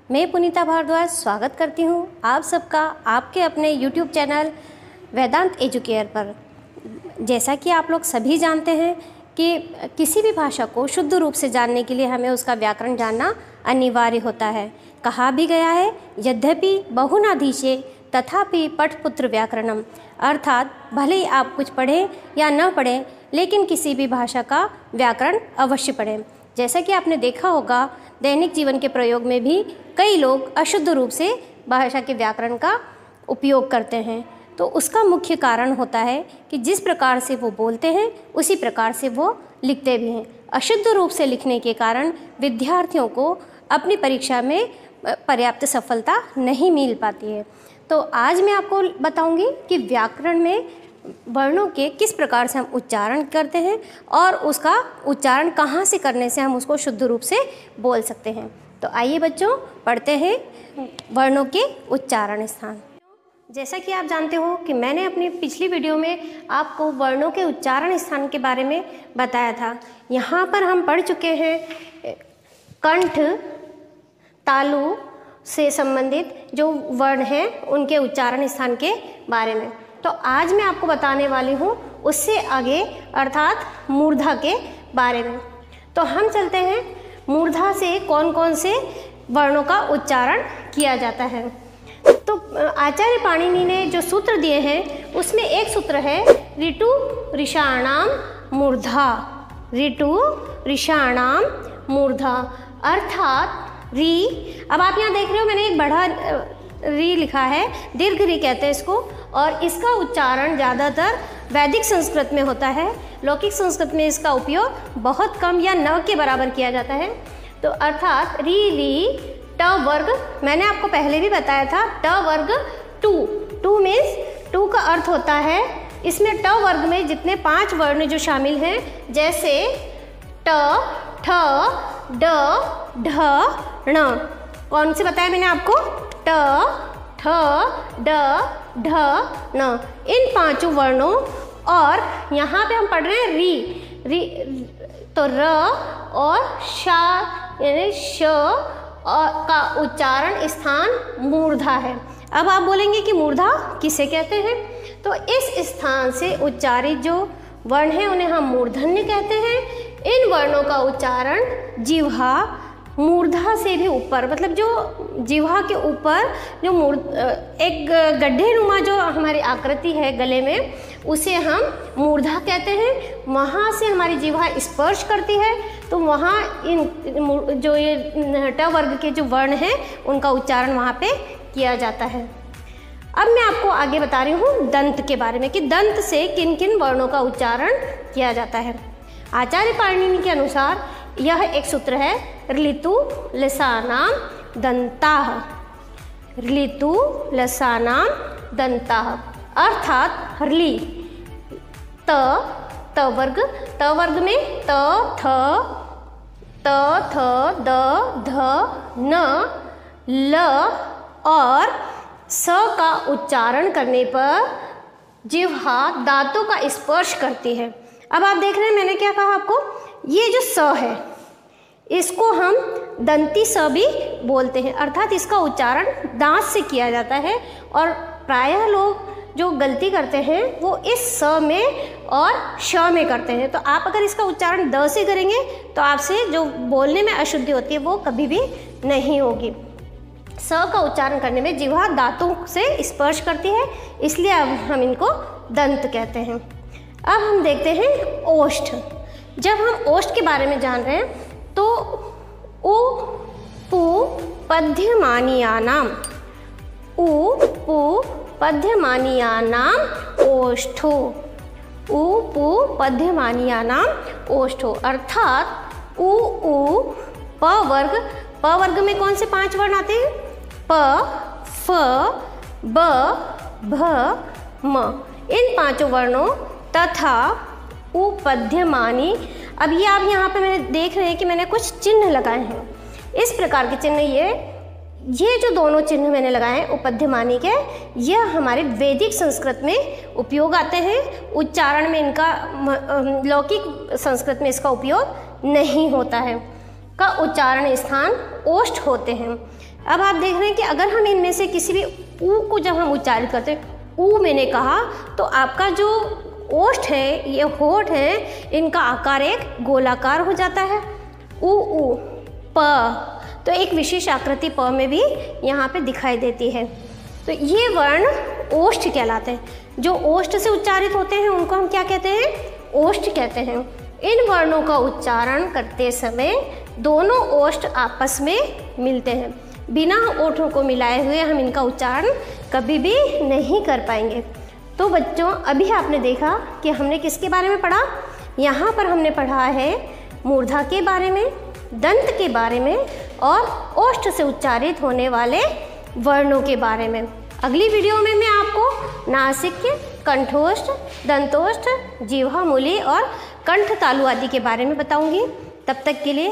मैं पुनीता भारद्वाज स्वागत करती हूँ आप सबका आपके अपने YouTube चैनल वेदांत एजुकेयर पर। जैसा कि आप लोग सभी जानते हैं कि किसी भी भाषा को शुद्ध रूप से जानने के लिए हमें उसका व्याकरण जानना अनिवार्य होता है। कहा भी गया है, यद्यपि बहुनाधीशे तथापि पठपुत्र व्याकरणम, अर्थात भले ही आप कुछ पढ़ें या न पढ़ें लेकिन किसी भी भाषा का व्याकरण अवश्य पढ़ें। जैसा कि आपने देखा होगा दैनिक जीवन के प्रयोग में भी कई लोग अशुद्ध रूप से भाषा के व्याकरण का उपयोग करते हैं, तो उसका मुख्य कारण होता है कि जिस प्रकार से वो बोलते हैं उसी प्रकार से वो लिखते भी हैं। अशुद्ध रूप से लिखने के कारण विद्यार्थियों को अपनी परीक्षा में पर्याप्त सफलता नहीं मिल पाती है। तो आज मैं आपको बताऊंगी कि व्याकरण में वर्णों के किस प्रकार से हम उच्चारण करते हैं और उसका उच्चारण कहाँ से करने से हम उसको शुद्ध रूप से बोल सकते हैं। तो आइए बच्चों पढ़ते हैं वर्णों के उच्चारण स्थान। जैसा कि आप जानते हो कि मैंने अपनी पिछली वीडियो में आपको वर्णों के उच्चारण स्थान के बारे में बताया था। यहाँ पर हम पढ़ चुके हैं कंठ, तालु से संबंधित जो वर्ण हैं उनके उच्चारण स्थान के बारे में। तो आज मैं आपको बताने वाली हूँ उससे आगे अर्थात मूर्धा के बारे में। तो हम चलते हैं मूर्धा से कौन कौन से वर्णों का उच्चारण किया जाता है। तो आचार्य पाणिनि ने जो सूत्र दिए हैं उसमें एक सूत्र है ऋतु ऋषाणाम मूर्धा। ऋतु ऋषाणाम मूर्धा अर्थात री। अब आप यहाँ देख रहे हो मैंने एक बड़ा री लिखा है, दीर्घ री कहते हैं इसको, और इसका उच्चारण ज़्यादातर वैदिक संस्कृत में होता है। लौकिक संस्कृत में इसका उपयोग बहुत कम या न के बराबर किया जाता है। तो अर्थात री री ट वर्ग, मैंने आपको पहले भी बताया था ट वर्ग टू। टू मीन्स टू का अर्थ होता है, इसमें ट वर्ग में जितने 5 वर्ण जो शामिल हैं जैसे ट, ठ, ड, ढ, ण। कौन से बताया मैंने आपको? ट, ठ, ड, ढ, न, इन 5 वर्णों। और यहाँ पे हम पढ़ रहे हैं री। तो र और शा यानी श का उच्चारण स्थान मूर्धा है। अब आप बोलेंगे कि मूर्धा किसे कहते हैं? तो इस स्थान से उच्चारित जो वर्ण हैं उन्हें हम मूर्धन्य कहते हैं। इन वर्णों का उच्चारण जिह्वा मूर्धा से भी ऊपर, मतलब जो जिह्वा के ऊपर जो एक गड्ढे नुमा जो हमारी आकृति है गले में उसे हम मूर्धा कहते हैं। वहाँ से हमारी जिह्वा स्पर्श करती है तो वहाँ इन जो ये ट वर्ग के जो वर्ण हैं उनका उच्चारण वहाँ पे किया जाता है। अब मैं आपको आगे बता रही हूँ दंत के बारे में कि दंत से किन किन वर्णों का उच्चारण किया जाता है। आचार्य पाणिनि के अनुसार यह एक सूत्र है ऋतु लसानाम दंताः। ऋतु लसानाम दंताः अर्थात हरली त वर्ग में त थ द ध न ल और स का उच्चारण करने पर जिह्वा दांतों का स्पर्श करती है। अब आप देख रहे हैं मैंने क्या कहा आपको, ये जो स है इसको हम दंती स भी बोलते हैं, अर्थात इसका उच्चारण दांत से किया जाता है। और प्रायः लोग जो गलती करते हैं वो इस स में और श में करते हैं। तो आप अगर इसका उच्चारण द से करेंगे तो आपसे जो बोलने में अशुद्धि होती है वो कभी भी नहीं होगी। स का उच्चारण करने में जिह्वा दांतों से स्पर्श करती है, इसलिए अब हम इनको दंत कहते हैं। अब हम देखते हैं ओष्ठ। जब हम ओष्ठ के बारे में जान रहे हैं तो उ पु पद्यमानीयानाम, उ पु पद्यमानीयानाम ओष्ठो। उ पु पद्यमानीयानाम ओष्ठो अर्थात उ प वर्ग में कौन से 5 वर्ण आते हैं? प, फ, ब, भ, म। इन 5 वर्णों तथा उपध्यमानी। अब ये आप यहाँ पे मैंने देख रहे हैं कि मैंने कुछ चिन्ह लगाए हैं। इस प्रकार के चिन्ह ये जो दोनों चिन्ह मैंने लगाए हैं उपध्यमानी के, यह हमारे वैदिक संस्कृत में उपयोग आते हैं। उच्चारण में इनका लौकिक संस्कृत में इसका उपयोग नहीं होता है। का उच्चारण स्थान ओष्ठ होते हैं। अब आप देख रहे हैं कि अगर हम इनमें से किसी भी ऊ को जब हम उच्चारित करते हैं, ऊ मैंने कहा, तो आपका जो ओष्ठ है, ये होठ है, इनका आकार एक गोलाकार हो जाता है। ऊ प, तो एक विशेष आकृति प में भी यहाँ पे दिखाई देती है। तो ये वर्ण ओष्ठ कहलाते हैं। जो ओष्ठ से उच्चारित होते हैं उनको हम क्या कहते हैं? ओष्ठ कहते हैं। इन वर्णों का उच्चारण करते समय दोनों ओष्ठ आपस में मिलते हैं। बिना ओठों को मिलाए हुए हम इनका उच्चारण कभी भी नहीं कर पाएंगे। तो बच्चों, अभी आपने देखा कि हमने किसके बारे में पढ़ा? यहाँ पर हमने पढ़ा है मूर्धा के बारे में, दंत के बारे में और ओष्ठ से उच्चारित होने वाले वर्णों के बारे में। अगली वीडियो में मैं आपको नासिक्य, कंठोष्ठ, दंतोष्ठ, जिह्वा मूली और कंठ तालु आदि के बारे में बताऊंगी। तब तक के लिए